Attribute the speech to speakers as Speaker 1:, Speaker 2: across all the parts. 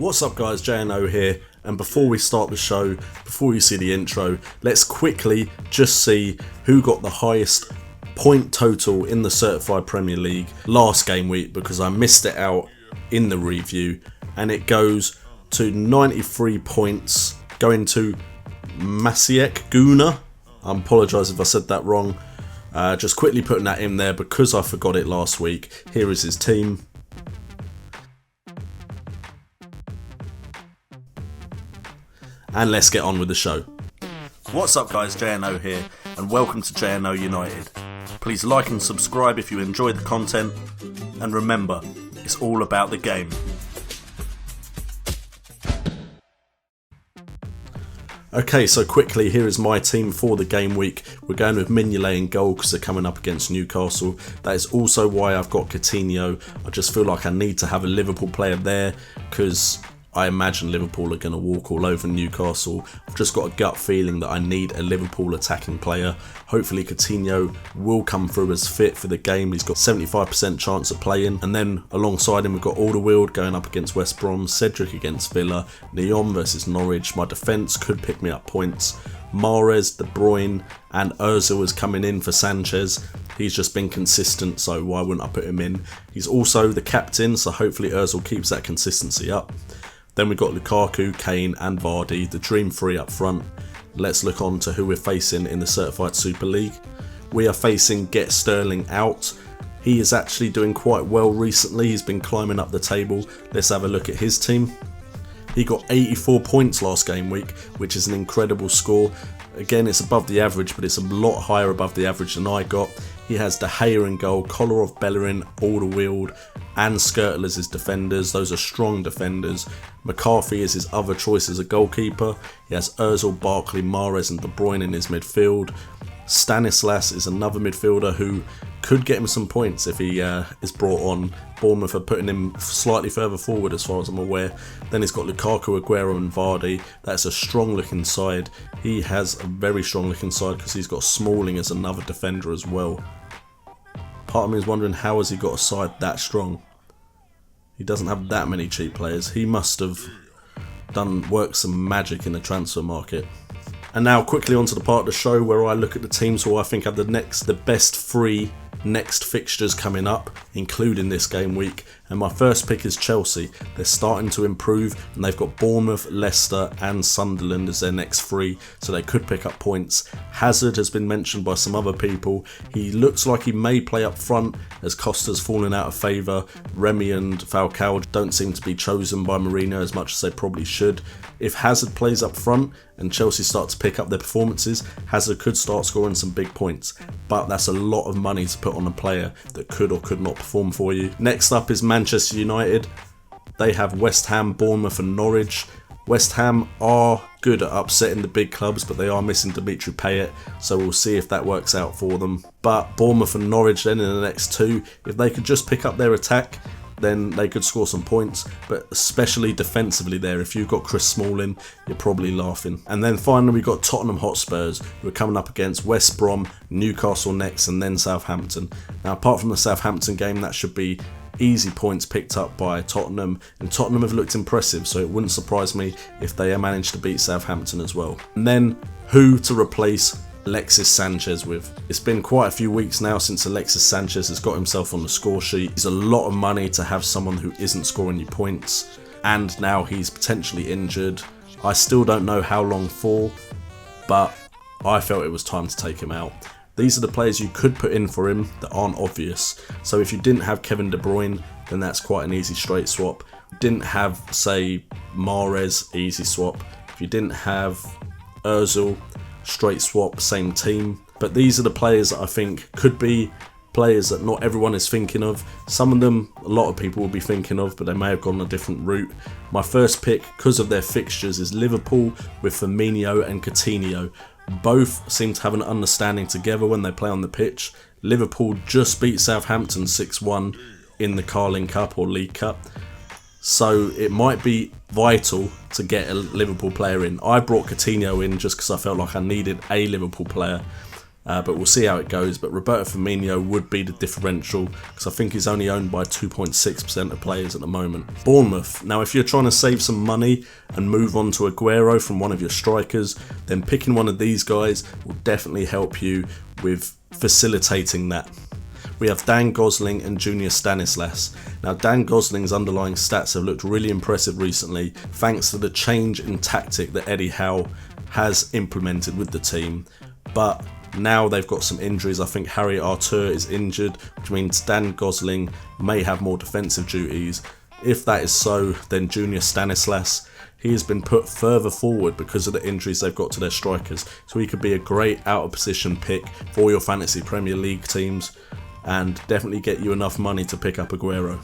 Speaker 1: What's up guys, JNO here, and before we start the show, before you see the intro, let's quickly just see who got the highest point total in the Certified Premier League last game week, because I missed it out in the review, and it goes to 93 points, going to Masiek Guna. I apologise if I said that wrong, just quickly putting that in there because I forgot it last week. Here is his team. And let's get on with the show. What's up guys, JNO here, and welcome to JNO United. Please like and subscribe if you enjoy the content, and remember, it's all about the game. Okay, so quickly, here is my team for the game week. We're going with Mignolet in goal because they're coming up against Newcastle. That is also why I've got Coutinho. I just feel like I need to have a Liverpool player there because I imagine Liverpool are going to walk all over Newcastle. I've just got a gut feeling that I need a Liverpool attacking player. Hopefully Coutinho will come through as fit for the game. He's got 75% chance of playing. And then alongside him we've got Alderweireld going up against West Brom, Cedric against Villa, Neon versus Norwich. My defence could pick me up points. Mahrez, De Bruyne and Ozil is coming in for Sanchez. He's just been consistent, so why wouldn't I put him in? He's also the captain, so hopefully Ozil keeps that consistency up. Then we've got Lukaku, Kane and Vardy, the dream three up front. Let's look on to who we're facing in the Certified Super League. We are facing Get Sterling Out. He is actually doing quite well recently. He's been climbing up the table. Let's have a look at his team. He got 84 points last game week, which is an incredible score. Again, it's above the average, but it's a lot higher above the average than I got. He has De Gea in goal, Kolarov, Bellerin, Alderweireld and Skrtel as his defenders. Those are strong defenders. McCarthy is his other choice as a goalkeeper. He has Ozil, Barkley, Mahrez and De Bruyne in his midfield. Stanislas is another midfielder who could get him some points if he is brought on. Bournemouth are putting him slightly further forward as far as I'm aware. Then he's got Lukaku, Aguero and Vardy. That's a strong looking side. He has a very strong looking side because he's got Smalling as another defender as well. Part of me is wondering, how has he got a side that strong? He doesn't have that many cheap players. He must have worked some magic in the transfer market. And now quickly onto the part of the show where I look at the teams who I think have the best three next fixtures coming up, including this game week. And my first pick is Chelsea. They're starting to improve and they've got Bournemouth, Leicester and Sunderland as their next three, so they could pick up points. Hazard has been mentioned by some other people. He looks like he may play up front as Costa's fallen out of favour. Remy and Falcao don't seem to be chosen by Mourinho as much as they probably should. If Hazard plays up front and Chelsea start to pick up their performances, Hazard could start scoring some big points, but that's a lot of money to put on a player that could or could not perform for you. Next up is Manchester United. They have West Ham, Bournemouth and Norwich. West Ham are good at upsetting the big clubs, but they are missing Dimitri Payet, so we'll see if that works out for them. But Bournemouth and Norwich then in the next two, if they could just pick up their attack, then they could score some points, but especially defensively there, if you've got Chris Smalling, you're probably laughing. And then finally we've got Tottenham Hotspurs, who are coming up against West Brom, Newcastle next and then Southampton. Now apart from the Southampton game, that should be easy points picked up by Tottenham, and Tottenham have looked impressive, so it wouldn't surprise me if they managed to beat Southampton as well. And then who to replace Alexis Sanchez with. It's been quite a few weeks now since Alexis Sanchez has got himself on the score sheet. It's a lot of money to have someone who isn't scoring you points, and now he's potentially injured. I still don't know how long for, but I felt it was time to take him out. These are the players you could put in for him that aren't obvious. So if you didn't have Kevin De Bruyne, then that's quite an easy straight swap. Didn't have, say, Mahrez, easy swap. If you didn't have Ozil, straight swap, same team. But these are the players that I think could be players that not everyone is thinking of. Some of them a lot of people will be thinking of, but they may have gone a different route. My first pick, because of their fixtures, is Liverpool with Firmino and Coutinho. Both seem to have an understanding together when they play on the pitch. Liverpool just beat Southampton 6-1 in the Carling Cup or League Cup, so it might be vital to get a Liverpool player in. I brought Coutinho in just because I felt like I needed a Liverpool player. but we'll see how it goes. But Roberto Firmino would be the differential, because I think he's only owned by 2.6% of players at the moment. Bournemouth. Now, if you're trying to save some money and move on to Aguero from one of your strikers, then picking one of these guys will definitely help you with facilitating that. We have Dan Gosling and Junior Stanislas. Now, Dan Gosling's underlying stats have looked really impressive recently, thanks to the change in tactic that Eddie Howe has implemented with the team. But now they've got some injuries. I think Harry Arthur is injured, which means Dan Gosling may have more defensive duties. If that is so, then Junior Stanislas, he has been put further forward because of the injuries they've got to their strikers. So he could be a great out of position pick for your fantasy Premier League teams, and definitely get you enough money to pick up Aguero.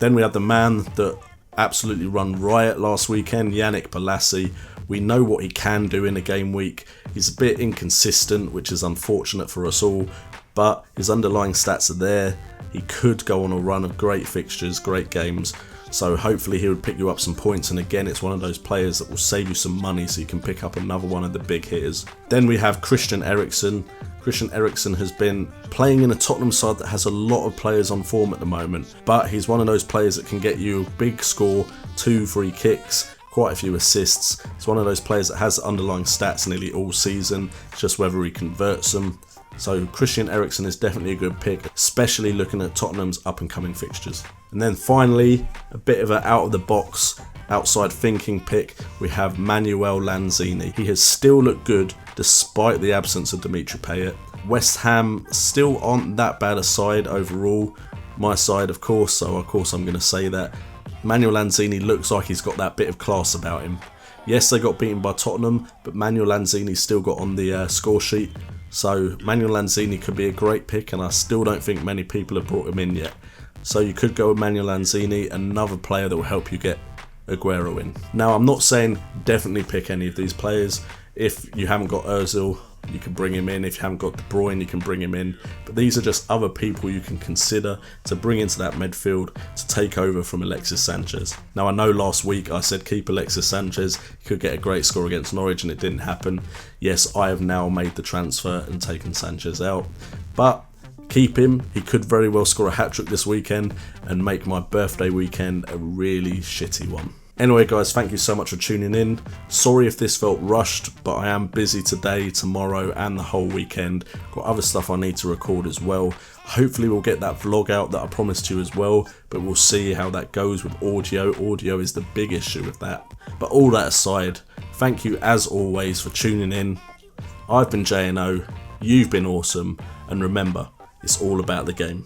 Speaker 1: Then we have the man that absolutely run riot last weekend, Yannick Bolasie. We know what he can do in a game week. He's a bit inconsistent, which is unfortunate for us all, but his underlying stats are there. He could go on a run of great fixtures, great games, so hopefully he would pick you up some points. And again, it's one of those players that will save you some money so you can pick up another one of the big hitters. Then we have Christian Eriksen. Christian Eriksen has been playing in a Tottenham side that has a lot of players on form at the moment, but he's one of those players that can get you a big score, 2 free kicks, quite a few assists. It's one of those players that has underlying stats nearly all season, it's just whether he converts them. So Christian Eriksen is definitely a good pick, especially looking at Tottenham's up and coming fixtures. And then finally, a bit of an out of the box, outside thinking pick, we have Manuel Lanzini. He has still looked good despite the absence of Dimitri Payet. West Ham still aren't that bad a side overall. My side, of course, so of course I'm going to say that. Manuel Lanzini looks like he's got that bit of class about him. Yes, they got beaten by Tottenham, but Manuel Lanzini still got on the score sheet. So Manuel Lanzini could be a great pick, and I still don't think many people have brought him in yet. So you could go with Manuel Lanzini, another player that will help you get Aguero in. Now, I'm not saying definitely pick any of these players. If you haven't got Ozil, you can bring him in. If you haven't got De Bruyne, you can bring him in. But these are just other people you can consider to bring into that midfield to take over from Alexis Sanchez. Now, I know last week I said keep Alexis Sanchez. He could get a great score against Norwich, and it didn't happen. Yes, I have now made the transfer and taken Sanchez out. But keep him. He could very well score a hat-trick this weekend and make my birthday weekend a really shitty one. Anyway guys, thank you so much for tuning in. Sorry if this felt rushed, but I am busy today, tomorrow and the whole weekend. Got other stuff I need to record as well. Hopefully we'll get that vlog out that I promised you as well, but we'll see how that goes with audio. Audio is the big issue with that. But all that aside, thank you as always for tuning in. I've been J&O, you've been awesome, and remember, it's all about the game.